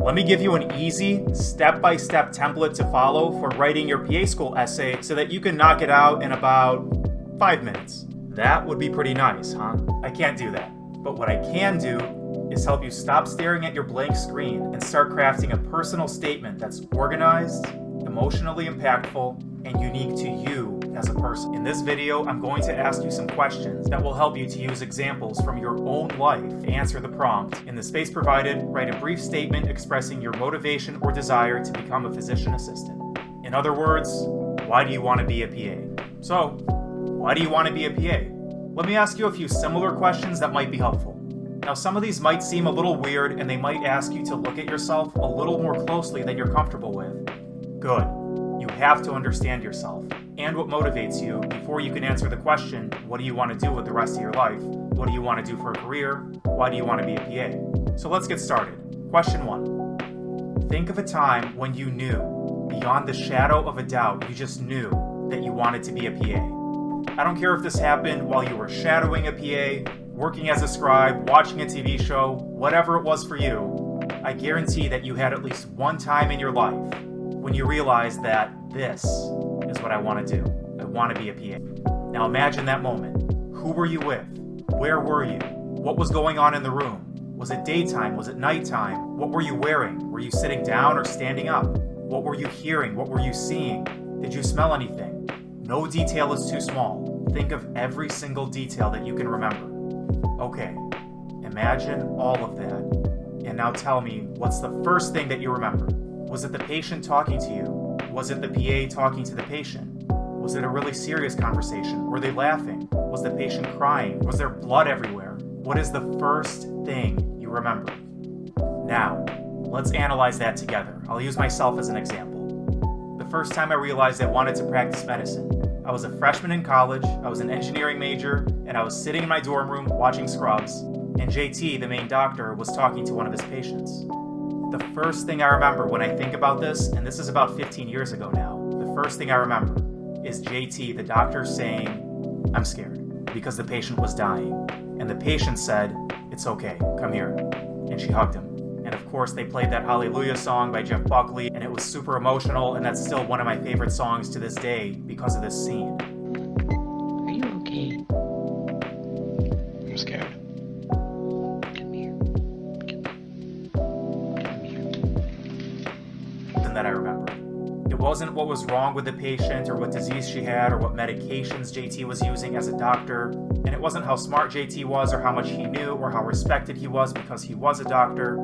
Let me give you an easy, step-by-step template to follow for writing your PA school essay so that you can knock it out in about 5 minutes. That would be pretty nice, huh? I can't do that. But what I can do is help you stop staring at your blank screen and start crafting a personal statement that's organized, emotionally impactful, and unique to you as a person. In this video, I'm going to ask you some questions that will help you to use examples from your own life to answer the prompt. In the space provided, write a brief statement expressing your motivation or desire to become a physician assistant. In other words, why do you want to be a PA? So, why do you want to be a PA? Let me ask you a few similar questions that might be helpful. Now, some of these might seem a little weird and they might ask you to look at yourself a little more closely than you're comfortable with. Good. You have to understand yourself and what motivates you before you can answer the question, what do you want to do with the rest of your life? What do you want to do for a career? Why do you want to be a PA? So let's get started. Question 1. Think of a time when you knew, beyond the shadow of a doubt, you just knew that you wanted to be a PA. I don't care if this happened while you were shadowing a PA, working as a scribe, watching a TV show, whatever it was for you. I guarantee that you had at least one time in your life when you realized that this is what I want to do. I want to be a PA. Now imagine that moment. Who were you with? Where were you? What was going on in the room? Was it daytime? Was it nighttime? What were you wearing? Were you sitting down or standing up? What were you hearing? What were you seeing? Did you smell anything? No detail is too small. Think of every single detail that you can remember. Okay, imagine all of that. And now tell me, what's the first thing that you remember? Was it the patient talking to you? Was it the PA talking to the patient? Was it a really serious conversation? Were they laughing? Was the patient crying? Was there blood everywhere? What is the first thing you remember? Now, let's analyze that together. I'll use myself as an example. The first time I realized I wanted to practice medicine, I was a freshman in college, I was an engineering major, and I was sitting in my dorm room watching Scrubs, and JT, the main doctor, was talking to one of his patients. The first thing I remember when I think about this, and this is about 15 years ago now, the first thing I remember is JT, the doctor, saying, "I'm scared," because the patient was dying. And the patient said, "It's okay, come here." And she hugged him. And of course, they played that Hallelujah song by Jeff Buckley, and it was super emotional, and that's still one of my favorite songs to this day because of this scene. Are you okay? I'm scared. Come here. Come here. And that I remember. It wasn't what was wrong with the patient or what disease she had or what medications JT was using as a doctor. And it wasn't how smart JT was or how much he knew or how respected he was because he was a doctor.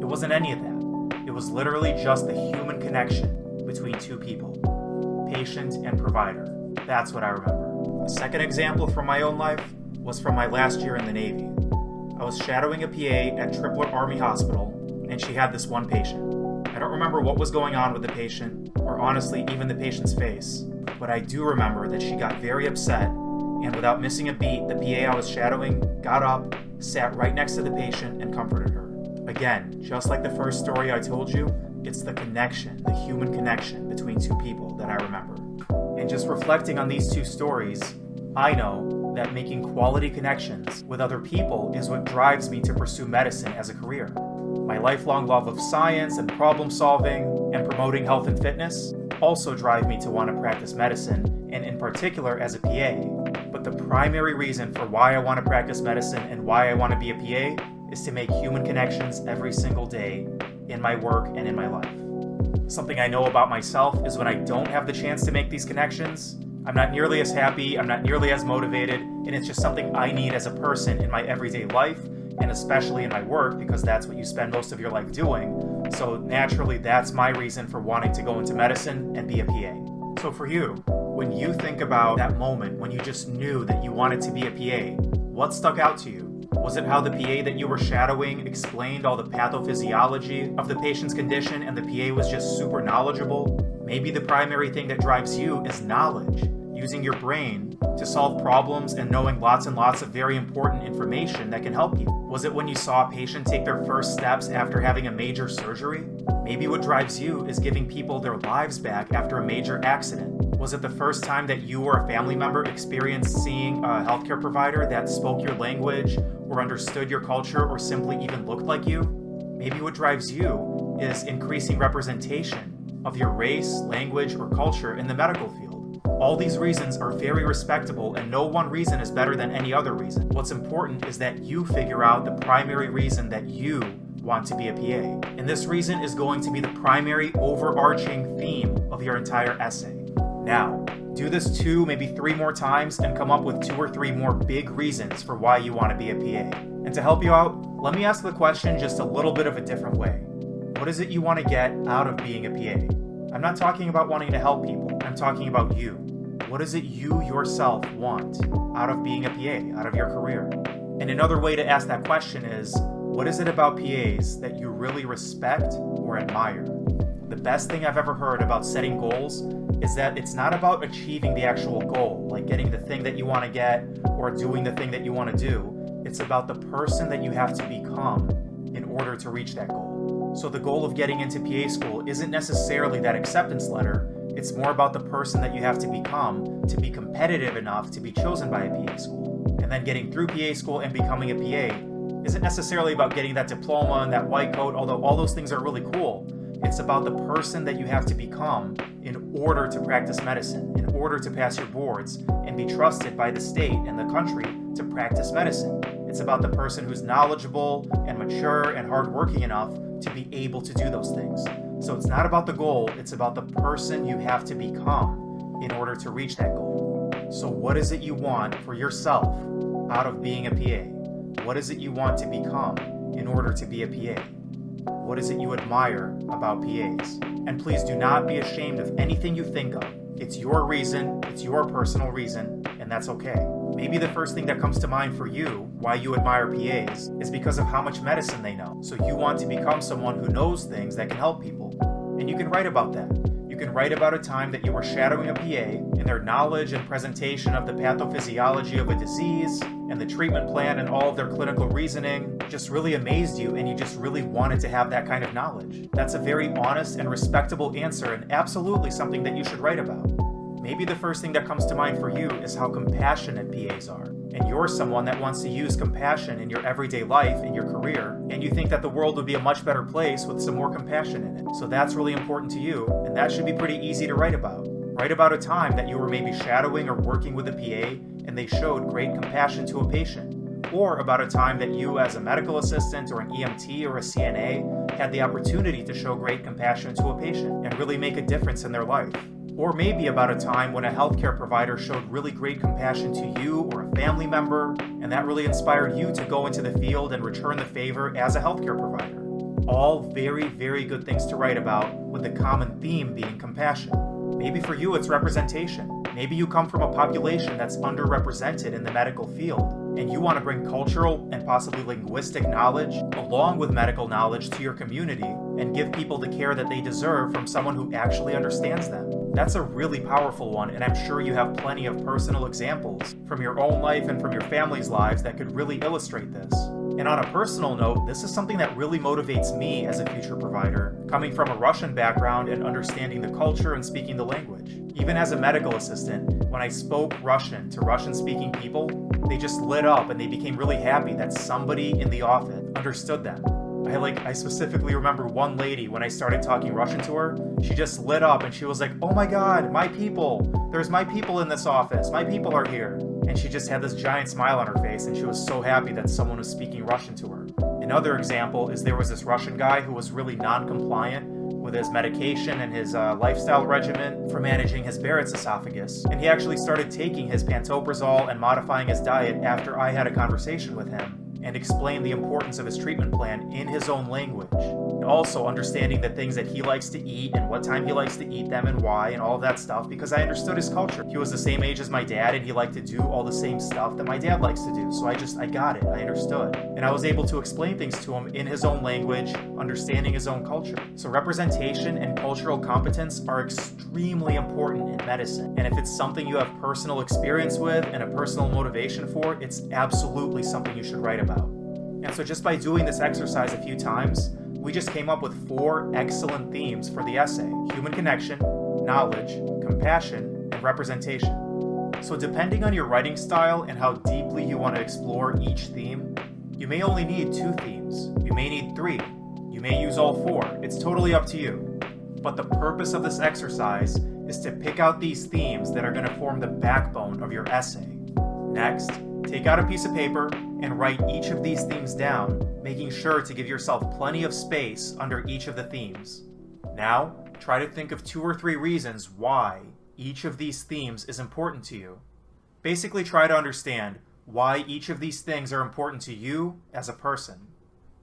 It wasn't any of that. It was literally just the human connection between two people, patient and provider. That's what I remember. A second example from my own life was from my last year in the Navy. I was shadowing a PA at Tripler Army Hospital, and she had this one patient. I don't remember what was going on with the patient, or honestly, even the patient's face, but I do remember that she got very upset, and without missing a beat, the PA I was shadowing got up, sat right next to the patient, and comforted her. Again, just like the first story I told you, it's the connection, the human connection between two people that I remember. And just reflecting on these two stories, I know that making quality connections with other people is what drives me to pursue medicine as a career. My lifelong love of science and problem solving and promoting health and fitness also drive me to want to practice medicine, and in particular as a PA. But the primary reason for why I want to practice medicine and why I want to be a PA is to make human connections every single day in my work and in my life. Something I know about myself is when I don't have the chance to make these connections, I'm not nearly as happy, I'm not nearly as motivated, and it's just something I need as a person in my everyday life, and especially in my work, because that's what you spend most of your life doing. So naturally, that's my reason for wanting to go into medicine and be a PA. So for you, when you think about that moment when you just knew that you wanted to be a PA, what stuck out to you? Was it how the PA that you were shadowing explained all the pathophysiology of the patient's condition and the PA was just super knowledgeable? Maybe the primary thing that drives you is knowledge, using your brain to solve problems and knowing lots and lots of very important information that can help you. Was it when you saw a patient take their first steps after having a major surgery? Maybe what drives you is giving people their lives back after a major accident. Was it the first time that you or a family member experienced seeing a healthcare provider that spoke your language or understood your culture or simply even looked like you? Maybe what drives you is increasing representation of your race, language, or culture in the medical field. All these reasons are very respectable, and no one reason is better than any other reason. What's important is that you figure out the primary reason that you want to be a PA. And this reason is going to be the primary overarching theme of your entire essay. Now, do this 2, maybe 3 more times and come up with 2 or 3 more big reasons for why you want to be a PA. And to help you out, let me ask the question just a little bit of a different way. What is it you want to get out of being a PA? I'm not talking about wanting to help people. I'm talking about you. What is it you yourself want out of being a PA, out of your career? And another way to ask that question is, what is it about PAs that you really respect or admire? The best thing I've ever heard about setting goals is that it's not about achieving the actual goal, like getting the thing that you want to get or doing the thing that you want to do. It's about the person that you have to become in order to reach that goal. So the goal of getting into PA school isn't necessarily that acceptance letter. It's more about the person that you have to become to be competitive enough to be chosen by a PA school. And then getting through PA school and becoming a PA isn't necessarily about getting that diploma and that white coat, although all those things are really cool. It's about the person that you have to become in order to practice medicine, in order to pass your boards and be trusted by the state and the country to practice medicine. It's about the person who's knowledgeable and mature and hardworking enough to be able to do those things. So it's not about the goal, it's about the person you have to become in order to reach that goal. So what is it you want for yourself out of being a PA? What is it you want to become in order to be a PA? What is it you admire about PAs? And please do not be ashamed of anything you think of. It's your reason, it's your personal reason, and that's okay. Maybe the first thing that comes to mind for you, why you admire PAs, is because of how much medicine they know. So you want to become someone who knows things that can help people. And you can write about that. You can write about a time that you were shadowing a PA and their knowledge and presentation of the pathophysiology of a disease and the treatment plan and all of their clinical reasoning just really amazed you, and you just really wanted to have that kind of knowledge. That's a very honest and respectable answer, and absolutely something that you should write about. Maybe the first thing that comes to mind for you is how compassionate PAs are. And you're someone that wants to use compassion in your everyday life, in your career, and you think that the world would be a much better place with some more compassion in it. So that's really important to you, and that should be pretty easy to write about. Write about a time that you were maybe shadowing or working with a PA and they showed great compassion to a patient. Or about a time that you as a medical assistant or an EMT or a CNA had the opportunity to show great compassion to a patient and really make a difference in their life. Or maybe about a time when a healthcare provider showed really great compassion to you or a family member, and that really inspired you to go into the field and return the favor as a healthcare provider. All very, very good things to write about, with the common theme being compassion. Maybe for you it's representation. Maybe you come from a population that's underrepresented in the medical field, and you want to bring cultural and possibly linguistic knowledge along with medical knowledge to your community and give people the care that they deserve from someone who actually understands them. That's a really powerful one, and I'm sure you have plenty of personal examples from your own life and from your family's lives that could really illustrate this. And on a personal note, this is something that really motivates me as a future provider, coming from a Russian background and understanding the culture and speaking the language. Even as a medical assistant, when I spoke Russian to Russian-speaking people, they just lit up and they became really happy that somebody in the office understood them. I specifically remember one lady, when I started talking Russian to her, she just lit up and she was like, "Oh my God, my people! There's my people in this office. My people are here." And she just had this giant smile on her face, and she was so happy that someone was speaking Russian to her. Another example is there was this Russian guy who was really non-compliant with his medication and his lifestyle regimen for managing his Barrett's esophagus. And he actually started taking his pantoprazole and modifying his diet after I had a conversation with him and explained the importance of his treatment plan in his own language. And also understanding the things that he likes to eat and what time he likes to eat them and why and all of that stuff, because I understood his culture. He was the same age as my dad and he liked to do all the same stuff that my dad likes to do. So I got it. I understood. And I was able to explain things to him in his own language, understanding his own culture. So representation and cultural competence are extremely important in medicine. And if it's something you have personal experience with and a personal motivation for, it's absolutely something you should write about. And so just by doing this exercise a few times, we just came up with 4 excellent themes for the essay: human connection, knowledge, compassion, and representation. So depending on your writing style and how deeply you want to explore each theme, you may only need 2 themes. You may need 3. You may use all 4. It's totally up to you. But the purpose of this exercise is to pick out these themes that are going to form the backbone of your essay. Next, take out a piece of paper and write each of these themes down, making sure to give yourself plenty of space under each of the themes. Now, try to think of 2 or 3 reasons why each of these themes is important to you. Basically, try to understand why each of these things are important to you as a person.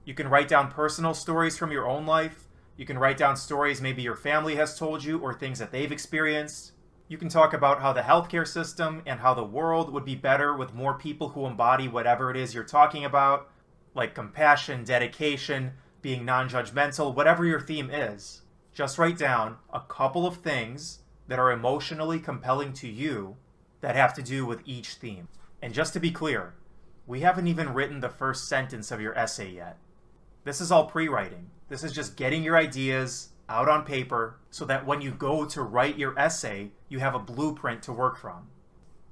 You can write down personal stories from your own life. You can write down stories maybe your family has told you or things that they've experienced. You can talk about how the healthcare system and how the world would be better with more people who embody whatever it is you're talking about, like compassion, dedication, being non-judgmental, whatever your theme is. Just write down a couple of things that are emotionally compelling to you that have to do with each theme. And just to be clear, we haven't even written the first sentence of your essay yet. This is all pre-writing. This is just getting your ideas out on paper so that when you go to write your essay, you have a blueprint to work from.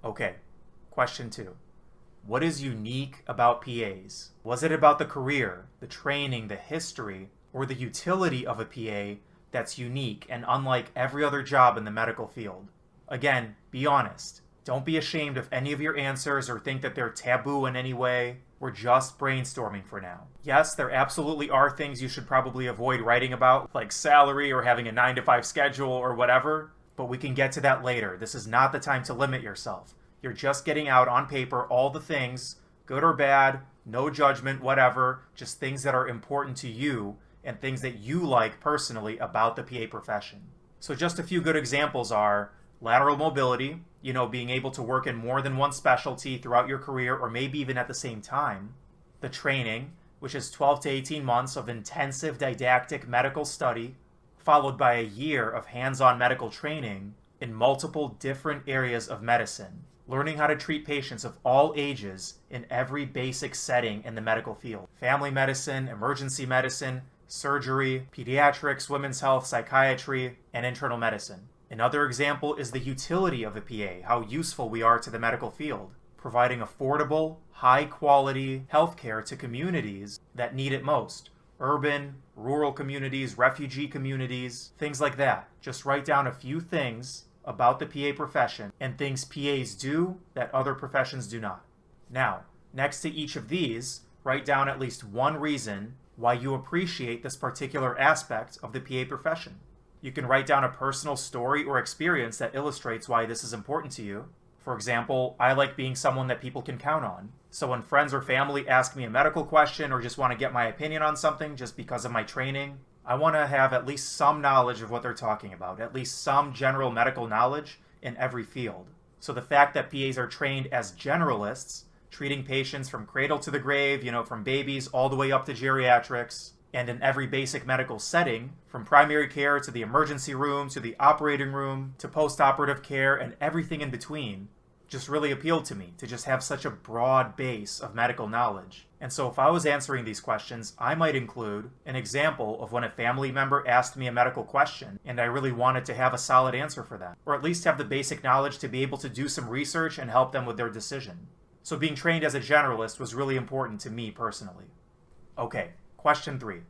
Okay, question 2. What is unique about PAs? Was it about the career, the training, the history, or the utility of a PA that's unique and unlike every other job in the medical field? Again, be honest. Don't be ashamed of any of your answers or think that they're taboo in any way. We're just brainstorming for now. Yes, there absolutely are things you should probably avoid writing about, like salary or having a 9-to-5 schedule or whatever, but we can get to that later. This is not the time to limit yourself. You're just getting out on paper all the things, good or bad, no judgment, whatever, just things that are important to you and things that you like personally about the PA profession. So just a few good examples are lateral mobility, being able to work in more than one specialty throughout your career or maybe even at the same time. The training, which is 12 to 18 months of intensive didactic medical study, followed by a year of hands-on medical training in multiple different areas of medicine, learning how to treat patients of all ages in every basic setting in the medical field. Family medicine, emergency medicine, surgery, pediatrics, women's health, psychiatry, and internal medicine. Another example is the utility of a PA, how useful we are to the medical field, providing affordable, high-quality healthcare to communities that need it most. Urban, rural communities, refugee communities, things like that. Just write down a few things about the PA profession and things PAs do that other professions do not. Now, next to each of these, write down at least one reason why you appreciate this particular aspect of the PA profession. You can write down a personal story or experience that illustrates why this is important to you. For example, I like being someone that people can count on. So when friends or family ask me a medical question or just want to get my opinion on something just because of my training, I want to have at least some knowledge of what they're talking about, at least some general medical knowledge in every field. So the fact that PAs are trained as generalists, treating patients from cradle to the grave, from babies all the way up to geriatrics, and in every basic medical setting, from primary care to the emergency room to the operating room to post-operative care and everything in between, just really appealed to me to just have such a broad base of medical knowledge. And so if I was answering these questions, I might include an example of when a family member asked me a medical question and I really wanted to have a solid answer for them, or at least have the basic knowledge to be able to do some research and help them with their decision. So being trained as a generalist was really important to me personally. Okay. Question 3.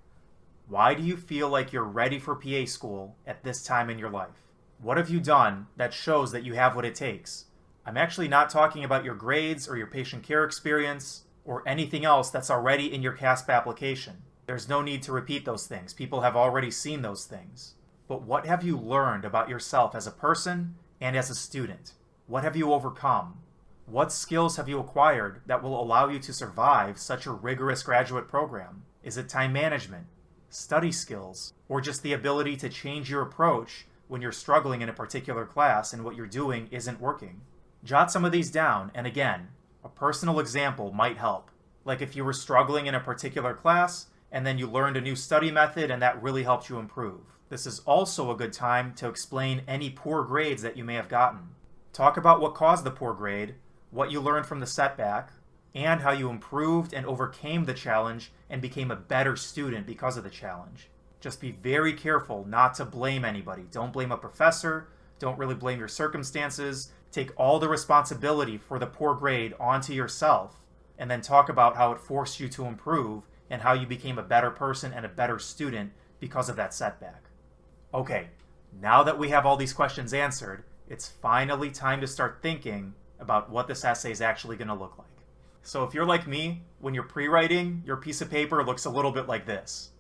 Why do you feel like you're ready for PA school at this time in your life? What have you done that shows that you have what it takes? I'm actually not talking about your grades or your patient care experience or anything else that's already in your CASP application. There's no need to repeat those things. People have already seen those things. But what have you learned about yourself as a person and as a student? What have you overcome? What skills have you acquired that will allow you to survive such a rigorous graduate program? Is it time management, study skills, or just the ability to change your approach when you're struggling in a particular class and what you're doing isn't working? Jot some of these down, and again, a personal example might help. Like if you were struggling in a particular class, and then you learned a new study method and that really helped you improve. This is also a good time to explain any poor grades that you may have gotten. Talk about what caused the poor grade, what you learned from the setback, and how you improved and overcame the challenge and became a better student because of the challenge. Just be very careful not to blame anybody. Don't blame a professor. Don't really blame your circumstances. Take all the responsibility for the poor grade onto yourself, and then talk about how it forced you to improve and how you became a better person and a better student because of that setback. Okay, now that we have all these questions answered, it's finally time to start thinking about what this essay is actually going to look like. So if you're like me, when you're pre-writing, your piece of paper looks a little bit like this,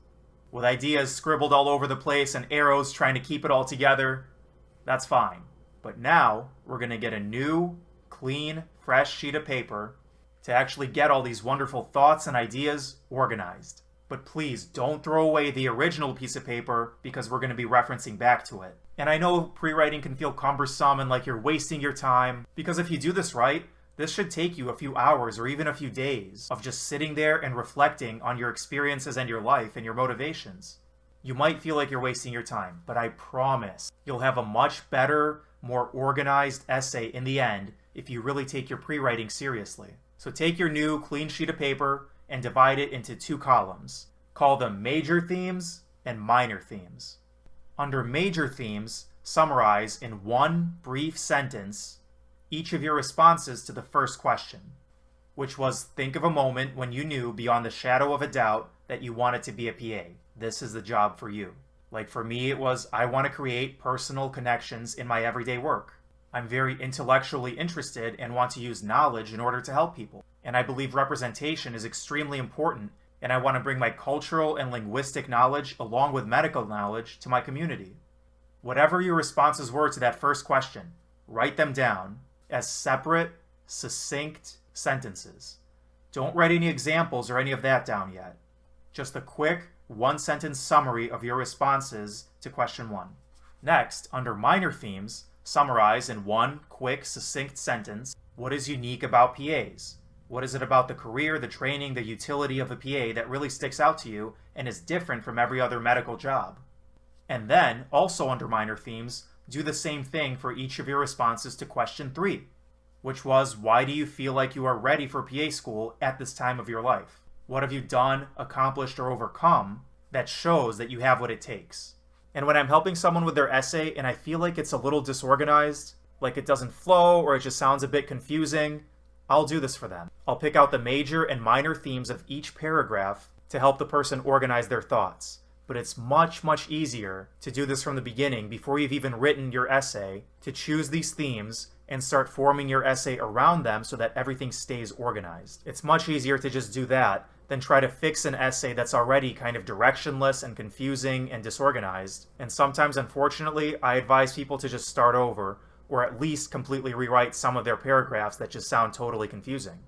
with ideas scribbled all over the place and arrows trying to keep it all together. That's fine. But now we're going to get a new, clean, fresh sheet of paper to actually get all these wonderful thoughts and ideas organized. But please don't throw away the original piece of paper because we're going to be referencing back to it. And I know pre-writing can feel cumbersome and like you're wasting your time, because if you do this right, this should take you a few hours or even a few days of just sitting there and reflecting on your experiences and your life and your motivations. You might feel like you're wasting your time, but I promise you'll have a much better, more organized essay in the end if you really take your pre-writing seriously. So take your new clean sheet of paper and divide it into 2 columns. Call them major themes and minor themes. Under major themes, summarize in one brief sentence each of your responses to the first question, which was, think of a moment when you knew beyond the shadow of a doubt that you wanted to be a PA. This is the job for you. Like for me, it was, I want to create personal connections in my everyday work. I'm very intellectually interested and want to use knowledge in order to help people. And I believe representation is extremely important, and I want to bring my cultural and linguistic knowledge along with medical knowledge to my community. Whatever your responses were to that first question, write them down as separate, succinct sentences. Don't write any examples or any of that down yet. Just a quick, one-sentence summary of your responses to question 1. Next, under minor themes, summarize in one quick, succinct sentence what is unique about PAs. What is it about the career, the training, the utility of a PA that really sticks out to you and is different from every other medical job? And then, also under minor themes, do the same thing for each of your responses to question 3, which was, why do you feel like you are ready for PA school at this time of your life? What have you done, accomplished, or overcome that shows that you have what it takes? And when I'm helping someone with their essay and I feel like it's a little disorganized, like it doesn't flow or it just sounds a bit confusing, I'll do this for them. I'll pick out the major and minor themes of each paragraph to help the person organize their thoughts. But it's much, much easier to do this from the beginning before you've even written your essay, to choose these themes and start forming your essay around them so that everything stays organized. It's much easier to just do that than try to fix an essay that's already kind of directionless and confusing and disorganized. And sometimes, unfortunately, I advise people to just start over, or at least completely rewrite some of their paragraphs that just sound totally confusing.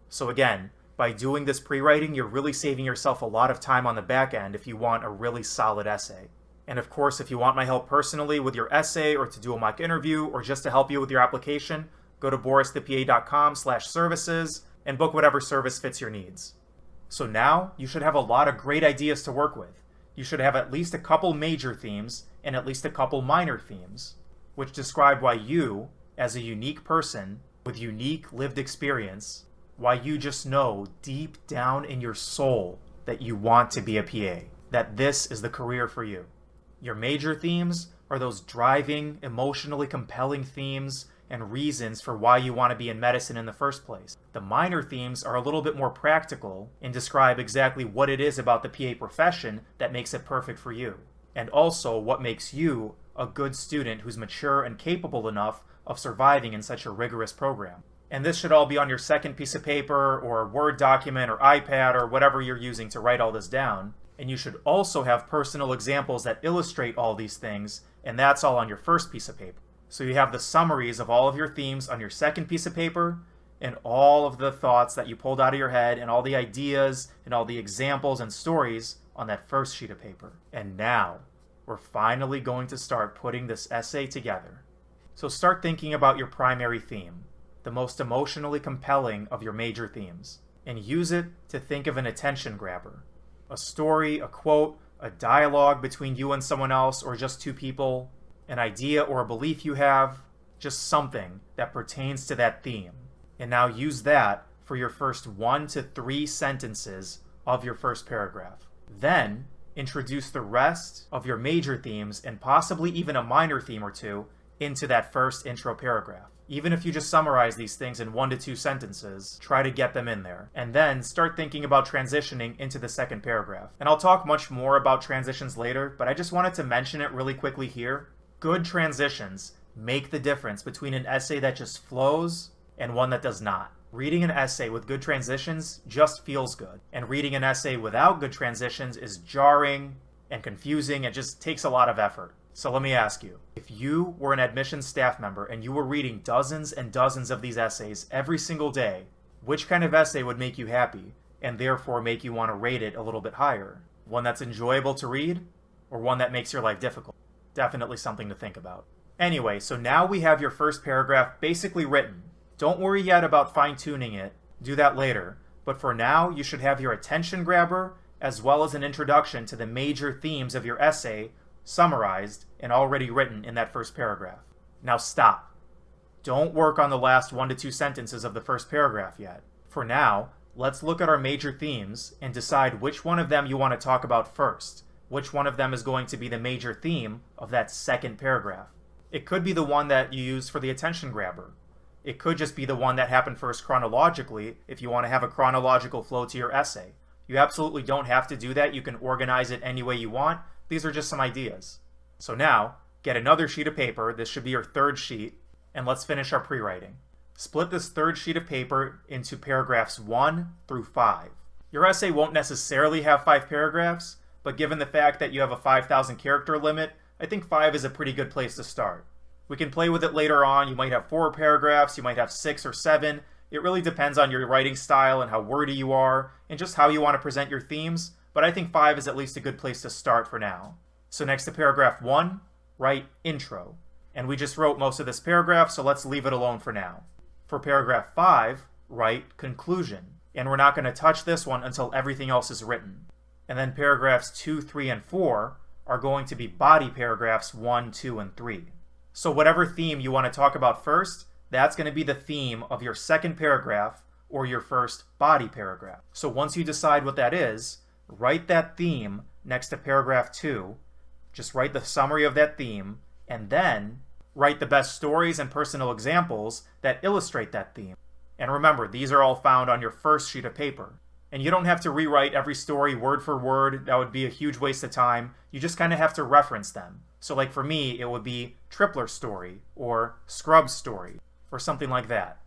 So again, by doing this pre-writing, you're really saving yourself a lot of time on the back end if you want a really solid essay. And of course, if you want my help personally with your essay or to do a mock interview or just to help you with your application, go to boristhepa.com/services and book whatever service fits your needs. So now you should have a lot of great ideas to work with. You should have at least a couple major themes and at least a couple minor themes, which describe why you, as a unique person with unique lived experience, why you just know deep down in your soul that you want to be a PA, that this is the career for you. Your major themes are those driving, emotionally compelling themes and reasons for why you want to be in medicine in the first place. The minor themes are a little bit more practical and describe exactly what it is about the PA profession that makes it perfect for you, and also what makes you a good student who's mature and capable enough of surviving in such a rigorous program. And this should all be on your second piece of paper or Word document or iPad or whatever you're using to write all this down. And you should also have personal examples that illustrate all these things, and that's all on your first piece of paper. So you have the summaries of all of your themes on your second piece of paper, and all of the thoughts that you pulled out of your head, and all the ideas, and all the examples and stories on that first sheet of paper. And now, we're finally going to start putting this essay together. So start thinking about your primary theme, the most emotionally compelling of your major themes, and use it to think of an attention grabber. A story, a quote, a dialogue between you and someone else, or just 2 people, an idea or a belief you have, just something that pertains to that theme. And now use that for your first 1 to 3 sentences of your first paragraph. Then, introduce the rest of your major themes and possibly even a minor theme or 2 into that first intro paragraph. Even if you just summarize these things in 1 to 2 sentences, try to get them in there. And then start thinking about transitioning into the second paragraph. And I'll talk much more about transitions later, but I just wanted to mention it really quickly here. Good transitions make the difference between an essay that just flows and one that does not. Reading an essay with good transitions just feels good. And reading an essay without good transitions is jarring and confusing. It just takes a lot of effort. So let me ask you, if you were an admissions staff member and you were reading dozens and dozens of these essays every single day, which kind of essay would make you happy and therefore make you want to rate it a little bit higher? One that's enjoyable to read or one that makes your life difficult? Definitely something to think about. Anyway, so now we have your first paragraph basically written. Don't worry yet about fine-tuning it. Do that later. But for now, you should have your attention grabber as well as an introduction to the major themes of your essay summarized and already written in that first paragraph. Now stop. Don't work on the last 1 to 2 sentences of the first paragraph yet. For now, let's look at our major themes and decide which one of them you want to talk about first. Which one of them is going to be the major theme of that second paragraph. It could be the one that you use for the attention grabber. It could just be the one that happened first chronologically if you want to have a chronological flow to your essay. You absolutely don't have to do that. You can organize it any way you want. These are just some ideas. So now, get another sheet of paper. This should be your third sheet. And let's finish our pre-writing. Split this third sheet of paper into paragraphs 1 through 5. Your essay won't necessarily have 5 paragraphs, but given the fact that you have a 5,000 character limit, I think 5 is a pretty good place to start. We can play with it later on. You might have 4 paragraphs, you might have 6 or 7. It really depends on your writing style and how wordy you are, and just how you want to present your themes, but I think 5 is at least a good place to start for now. So next to paragraph 1, write intro. And we just wrote most of this paragraph, so let's leave it alone for now. For paragraph 5, write conclusion. And we're not going to touch this one until everything else is written. And then paragraphs 2, 3, and 4 are going to be body paragraphs 1, 2, and 3. So whatever theme you want to talk about first, that's going to be the theme of your second paragraph or your first body paragraph. So once you decide what that is, write that theme next to paragraph 2. Just write the summary of that theme, and then write the best stories and personal examples that illustrate that theme. And remember, these are all found on your first sheet of paper. And you don't have to rewrite every story word for word. That would be a huge waste of time. You just kind of have to reference them. So like for me, it would be Tripler's story or Scrub's story or something like that.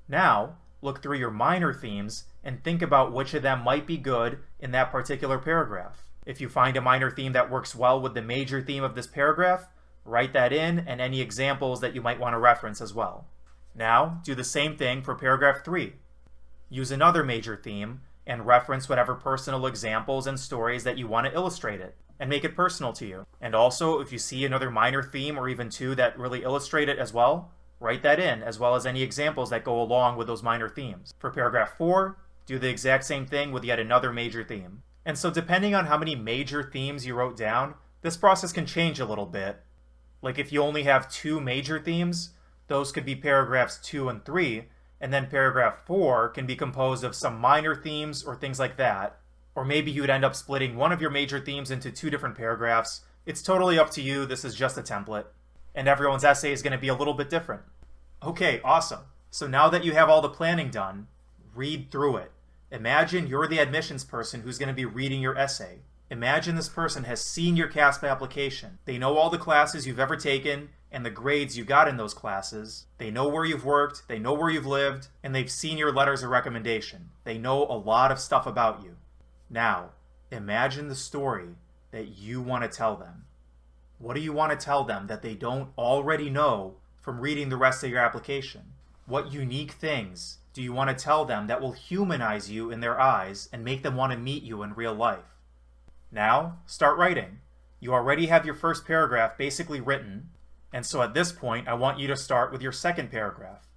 Now, look through your minor themes and think about which of them might be good in that particular paragraph. If you find a minor theme that works well with the major theme of this paragraph, write that in and any examples that you might want to reference as well. Now, do the same thing for paragraph 3. Use another major theme and reference whatever personal examples and stories that you want to illustrate it, and make it personal to you. And also, if you see another minor theme or even 2 that really illustrate it as well, write that in, as well as any examples that go along with those minor themes. For paragraph 4, do the exact same thing with yet another major theme. And so depending on how many major themes you wrote down, this process can change a little bit. Like if you only have 2 major themes, those could be paragraphs 2 and 3, and then paragraph 4 can be composed of some minor themes or things like that. Or maybe you'd end up splitting one of your major themes into 2 different paragraphs. It's totally up to you. This is just a template. And everyone's essay is going to be a little bit different. Okay, awesome. So now that you have all the planning done, read through it. Imagine you're the admissions person who's going to be reading your essay. Imagine this person has seen your CASPA application. They know all the classes you've ever taken and the grades you got in those classes. They know where you've worked, they know where you've lived, and they've seen your letters of recommendation. They know a lot of stuff about you. Now, imagine the story that you want to tell them. What do you want to tell them that they don't already know from reading the rest of your application? What unique things do you want to tell them that will humanize you in their eyes and make them want to meet you in real life? Now, start writing. You already have your first paragraph basically written, and so at this point, I want you to start with your second paragraph.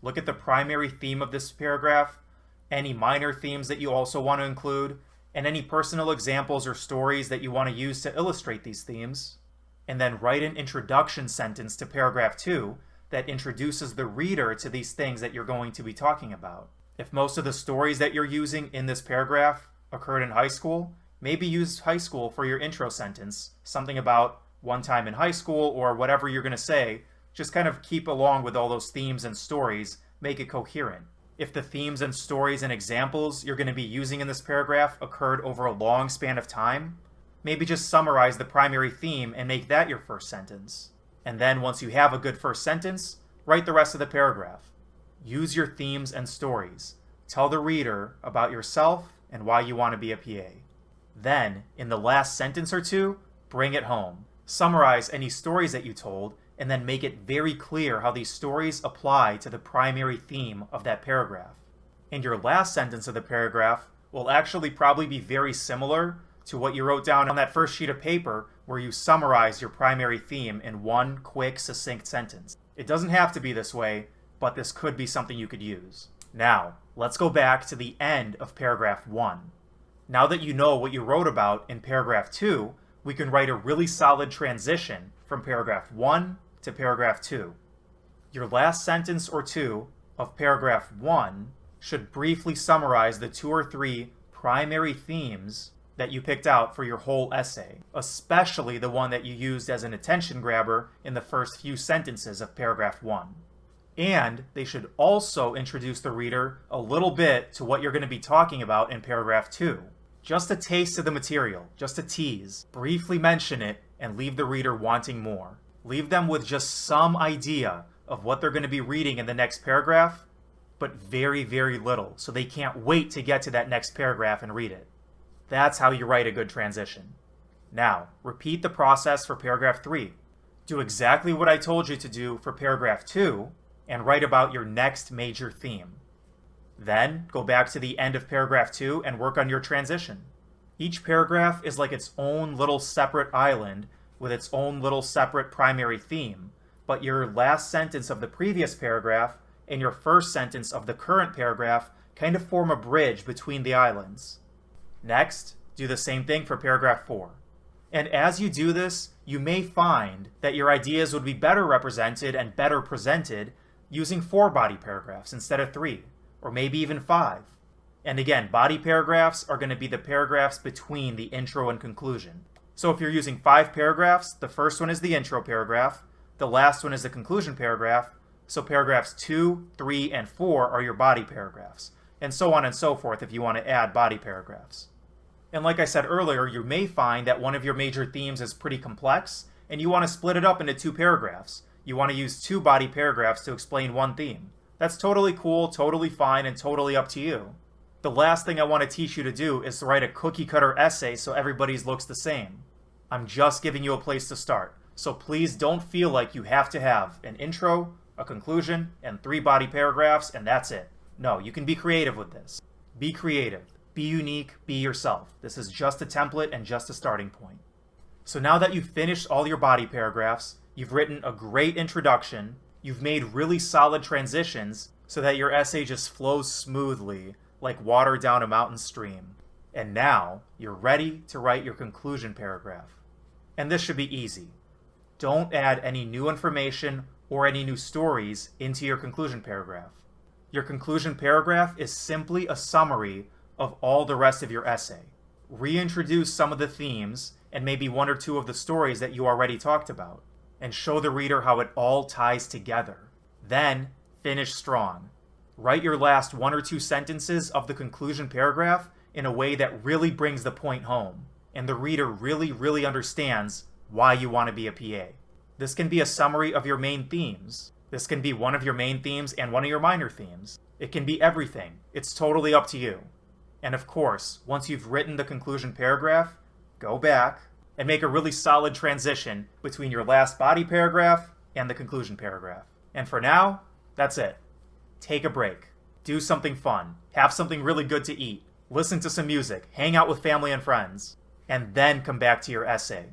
Look at the primary theme of this paragraph, any minor themes that you also want to include, and any personal examples or stories that you want to use to illustrate these themes. And then write an introduction sentence to paragraph 2 that introduces the reader to these things that you're going to be talking about. If most of the stories that you're using in this paragraph occurred in high school, maybe use high school for your intro sentence, something about one time in high school or whatever you're going to say, Just kind of keep along with all those themes and stories, make it coherent. If the themes and stories and examples you're going to be using in this paragraph occurred over a long span of time, maybe just summarize the primary theme and make that your first sentence. And then once you have a good first sentence, write the rest of the paragraph. Use your themes and stories. Tell the reader about yourself and why you want to be a PA. Then, in the last sentence or two, bring it home. Summarize any stories that you told, and then make it very clear how these stories apply to the primary theme of that paragraph. And your last sentence of the paragraph will actually probably be very similar to what you wrote down on that first sheet of paper where you summarize your primary theme in one quick, succinct sentence. It doesn't have to be this way, but this could be something you could use. Now, let's go back to the end of paragraph 1. Now that you know what you wrote about in paragraph 2, we can write a really solid transition from paragraph 1 to paragraph 2. Your last sentence or two of paragraph 1 should briefly summarize the 2 or 3 primary themes that you picked out for your whole essay, especially the one that you used as an attention grabber in the first few sentences of paragraph 1. And they should also introduce the reader a little bit to what you're going to be talking about in paragraph 2. Just a taste of the material, just a tease. Briefly mention it and leave the reader wanting more. Leave them with just some idea of what they're going to be reading in the next paragraph, but very, very little, so they can't wait to get to that next paragraph and read it. That's how you write a good transition. Now, repeat the process for paragraph 3. Do exactly what I told you to do for paragraph 2, and write about your next major theme. Then, go back to the end of paragraph 2 and work on your transition. Each paragraph is like its own little separate island with its own little separate primary theme, but your last sentence of the previous paragraph and your first sentence of the current paragraph kind of form a bridge between the islands. Next, do the same thing for paragraph 4. And as you do this, you may find that your ideas would be better represented and better presented using 4 body paragraphs instead of 3, or maybe even 5. And again, body paragraphs are going to be the paragraphs between the intro and conclusion. So if you're using 5 paragraphs, the first one is the intro paragraph, the last one is the conclusion paragraph, so paragraphs 2, 3, and 4 are your body paragraphs, and so on and so forth if you want to add body paragraphs. And like I said earlier, you may find that one of your major themes is pretty complex, and you want to split it up into 2 paragraphs. You want to use 2 body paragraphs to explain one theme. That's totally cool, totally fine, and totally up to you. The last thing I want to teach you to do is to write a cookie-cutter essay so everybody's looks the same. I'm just giving you a place to start, so please don't feel like you have to have an intro, a conclusion, and 3 body paragraphs, and that's it. No, you can be creative with this. Be creative. Be unique. Be yourself. This is just a template and just a starting point. So now that you've finished all your body paragraphs, you've written a great introduction, you've made really solid transitions so that your essay just flows smoothly like water down a mountain stream. And now you're ready to write your conclusion paragraph. And this should be easy. Don't add any new information or any new stories into your conclusion paragraph. Your conclusion paragraph is simply a summary of all the rest of your essay. Reintroduce some of the themes and maybe 1 or 2 of the stories that you already talked about, and show the reader how it all ties together. Then, finish strong. Write your last 1 or 2 sentences of the conclusion paragraph in a way that really brings the point home, and the reader really understands why you want to be a PA. This can be a summary of your main themes. This can be one of your main themes and one of your minor themes. It can be everything. It's totally up to you. And of course, once you've written the conclusion paragraph, go back and make a really solid transition between your last body paragraph and the conclusion paragraph. And for now, that's it. Take a break. Do something fun. Have something really good to eat. Listen to some music. Hang out with family and friends. And then come back to your essay.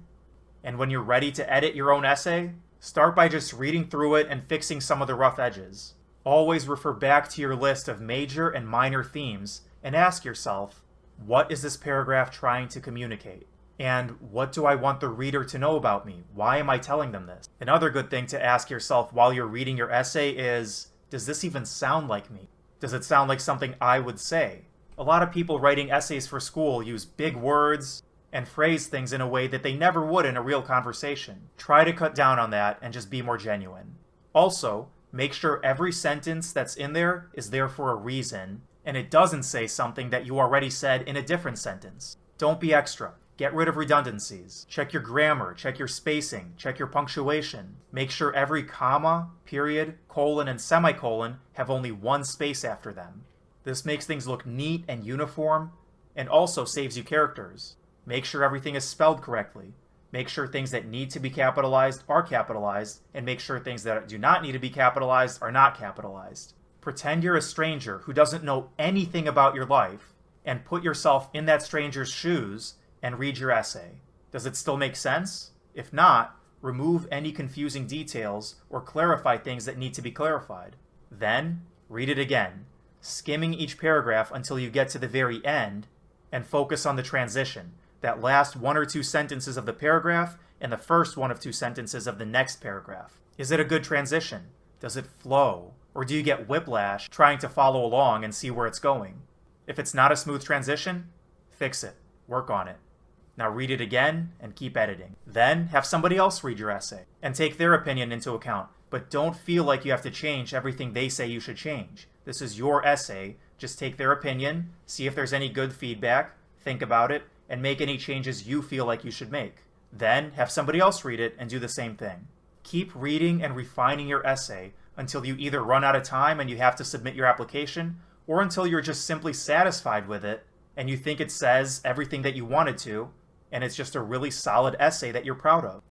And when you're ready to edit your own essay, start by just reading through it and fixing some of the rough edges. Always refer back to your list of major and minor themes and ask yourself, what is this paragraph trying to communicate? And what do I want the reader to know about me? Why am I telling them this? Another good thing to ask yourself while you're reading your essay is, does this even sound like me? Does it sound like something I would say? A lot of people writing essays for school use big words and phrase things in a way that they never would in a real conversation. Try to cut down on that and just be more genuine. Also, make sure every sentence that's in there is there for a reason, and it doesn't say something that you already said in a different sentence. Don't be extra. Get rid of redundancies. Check your grammar, check your spacing, check your punctuation. Make sure every comma, period, colon, and semicolon have only one space after them. This makes things look neat and uniform, and also saves you characters. Make sure everything is spelled correctly. Make sure things that need to be capitalized are capitalized, and make sure things that do not need to be capitalized are not capitalized. Pretend you're a stranger who doesn't know anything about your life, and put yourself in that stranger's shoes and read your essay. Does it still make sense? If not, remove any confusing details or clarify things that need to be clarified. Then, read it again, skimming each paragraph until you get to the very end, and focus on the transition, that last 1 or 2 sentences of the paragraph and the first 1 of 2 sentences of the next paragraph. Is it a good transition? Does it flow? Or do you get whiplash trying to follow along and see where it's going? If it's not a smooth transition, fix it. Work on it. Now read it again and keep editing. Then have somebody else read your essay and take their opinion into account, but don't feel like you have to change everything they say you should change. This is your essay. Just take their opinion, see if there's any good feedback, think about it, and make any changes you feel like you should make. Then have somebody else read it and do the same thing. Keep reading and refining your essay until you either run out of time and you have to submit your application, or until you're just simply satisfied with it and you think it says everything that you wanted to, and it's just a really solid essay that you're proud of.